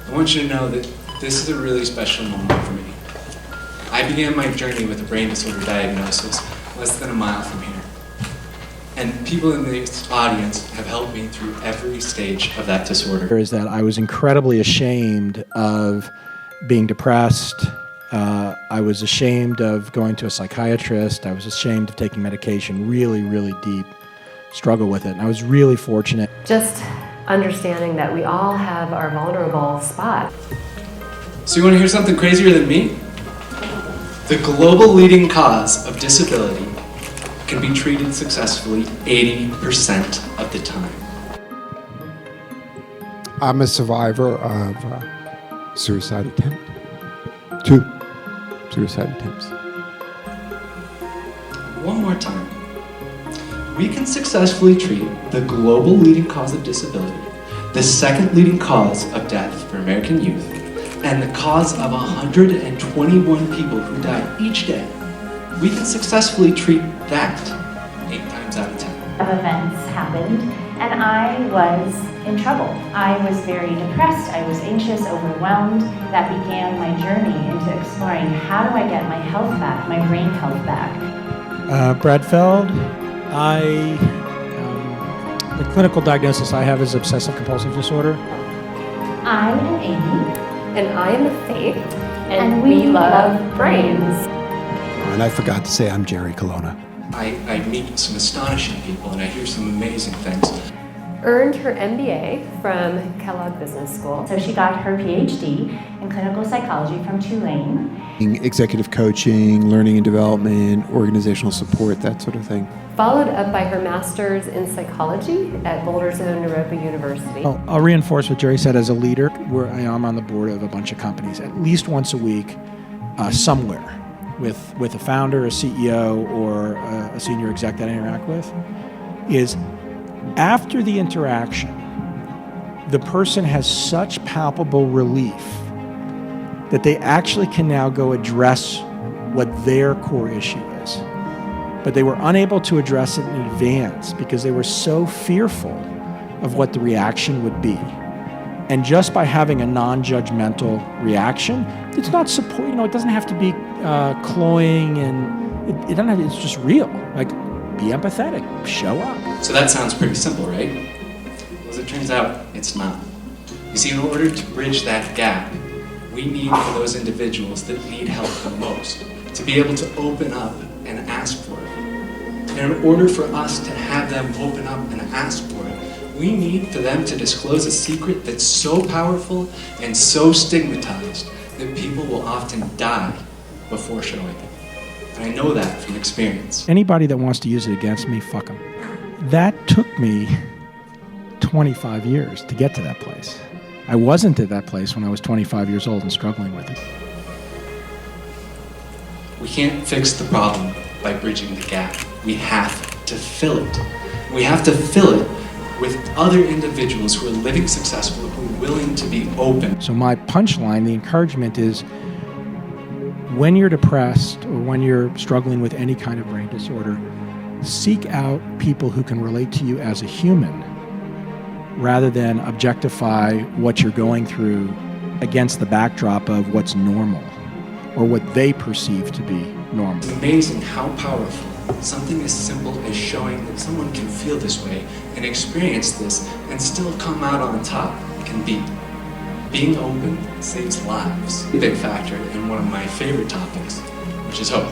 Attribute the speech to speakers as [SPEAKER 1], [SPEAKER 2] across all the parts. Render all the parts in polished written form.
[SPEAKER 1] I want you to know that this is a really special moment for me. I began my journey with a brain disorder diagnosis less than a mile from here. And people in this audience have helped me through every stage of that disorder.
[SPEAKER 2] Is that I was incredibly ashamed of being depressed. I was ashamed of going to a psychiatrist. I was ashamed of taking medication, really, really deep struggle with it. And I was really fortunate.
[SPEAKER 3] Just understanding that we all have our vulnerable spot.
[SPEAKER 1] So you want to hear something crazier than me? The global leading cause of disability can be treated successfully 80% of the time.
[SPEAKER 4] I'm a survivor of suicide attempt. 2 suicide attempts.
[SPEAKER 1] One more time. We can successfully treat the global leading cause of disability, the second leading cause of death for American youth, and the cause of 121 people who die each day. We can successfully treat that 8 times out of 10.
[SPEAKER 5] Events happened and I was in trouble. I was very depressed, I was anxious, overwhelmed. That began my journey into exploring how do I get my health back, my brain health back.
[SPEAKER 2] Brad Feld, the clinical diagnosis I have is obsessive compulsive disorder.
[SPEAKER 5] I am Amy.
[SPEAKER 3] And I am Faith.
[SPEAKER 5] And we love brains.
[SPEAKER 4] And I forgot to say I'm Jerry Colonna.
[SPEAKER 1] I meet some astonishing people and I hear some amazing things.
[SPEAKER 3] Earned her MBA from Kellogg Business School.
[SPEAKER 5] So she got her PhD in clinical psychology from Tulane.
[SPEAKER 4] Executive coaching, learning and development, organizational support, that sort of thing.
[SPEAKER 3] Followed up by her master's in psychology at Boulder's own Naropa University.
[SPEAKER 2] I'll reinforce what Jerry said. As a leader, where I am on the board of a bunch of companies, at least once a week, somewhere, with a founder, a CEO, or a senior exec that I interact with, is after the interaction, the person has such palpable relief that they actually can now go address what their core issue is. But they were unable to address it in advance because they were so fearful of what the reaction would be. And just by having a non-judgmental reaction, it's not support, it doesn't have to be cloying and it doesn't have, it's just real. Like, be empathetic, show up.
[SPEAKER 1] So that sounds pretty simple, right? Well, as it turns out, it's not. You see, in order to bridge that gap, we need for those individuals that need help the most to be able to open up and ask for it. And in order for us to have them open up and ask for it, we need for them to disclose a secret that's so powerful and so stigmatized that people will often die before showing it. And I know that from experience.
[SPEAKER 2] Anybody that wants to use it against me, fuck them. That took me 25 years to get to that place. I wasn't at that place when I was 25 years old and struggling with it.
[SPEAKER 1] We can't fix the problem by bridging the gap. We have to fill it. We have to fill it with other individuals who are living successful, who are willing to be open.
[SPEAKER 2] So my punchline, the encouragement is, when you're depressed or when you're struggling with any kind of brain disorder, seek out people who can relate to you as a human rather than objectify what you're going through against the backdrop of what's normal or what they perceive to be normal.
[SPEAKER 1] It's amazing how powerful something as simple as showing that someone can feel this way and experience this and still come out on top can be. Being open saves lives. A big factor in one of my favorite topics, which is hope.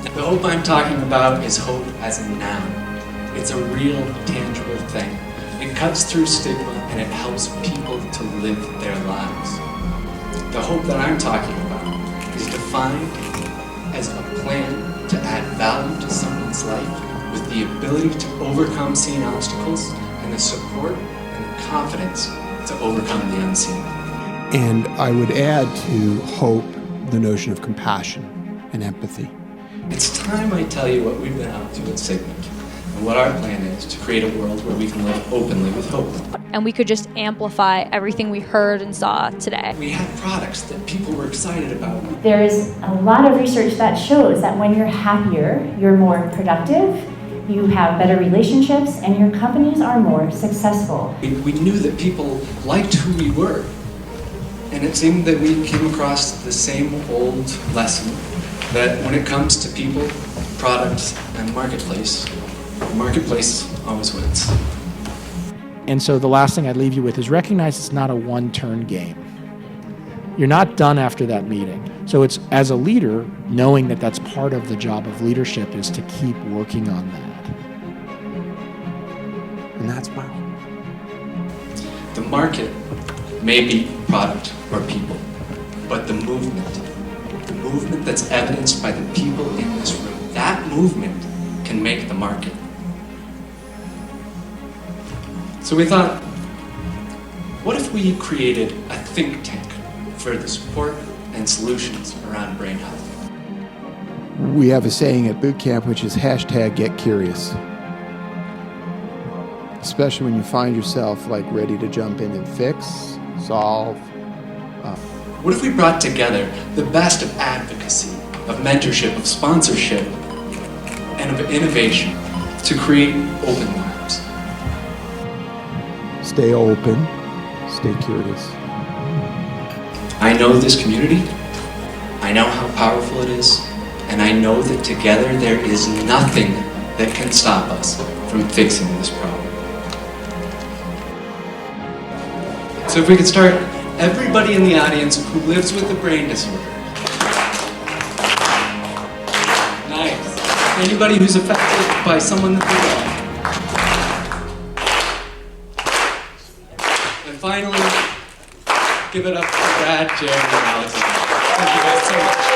[SPEAKER 1] The hope I'm talking about is hope as a noun. It's a real, tangible thing. It cuts through stigma and it helps people to live their lives. The hope that I'm talking about is defined as a plan to add value to someone's life with the ability to overcome seen obstacles and the support and the confidence to overcome the unseen.
[SPEAKER 4] And I would add to hope the notion of compassion and empathy.
[SPEAKER 1] It's time I tell you what we've been up to at Signet and what our plan is to create a world where we can live openly with hope.
[SPEAKER 6] And we could just amplify everything we heard and saw today.
[SPEAKER 1] We had products that people were excited about.
[SPEAKER 5] There is a lot of research that shows that when you're happier, you're more productive, you have better relationships, and your companies are more successful.
[SPEAKER 1] We knew that people liked who we were. And it seemed that we came across the same old lesson that when it comes to people, products, and marketplace, the marketplace always wins.
[SPEAKER 2] And so the last thing I'd leave you with is recognize it's not a one-turn game. You're not done after that meeting. So it's, as a leader, knowing that that's part of the job of leadership is to keep working on that. And that's wow.
[SPEAKER 1] The market may be product or people, but the movement that's evidenced by the people in this room, that movement can make the market. So we thought, what if we created a think tank for the support and solutions around brain health?
[SPEAKER 4] We have a saying at boot camp, which is #GetCurious. Especially when you find yourself like ready to jump in and fix, solve.
[SPEAKER 1] What if we brought together the best of advocacy, of mentorship, of sponsorship, and of innovation to create open labs?
[SPEAKER 4] Stay open, stay curious.
[SPEAKER 1] I know this community, I know how powerful it is, and I know that together there is nothing that can stop us from fixing this problem. So if we could start, everybody in the audience who lives with a brain disorder. Nice. Anybody who's affected by someone that they love. And finally, give it up for Brad, Jerry, and Alex. Thank you guys so much.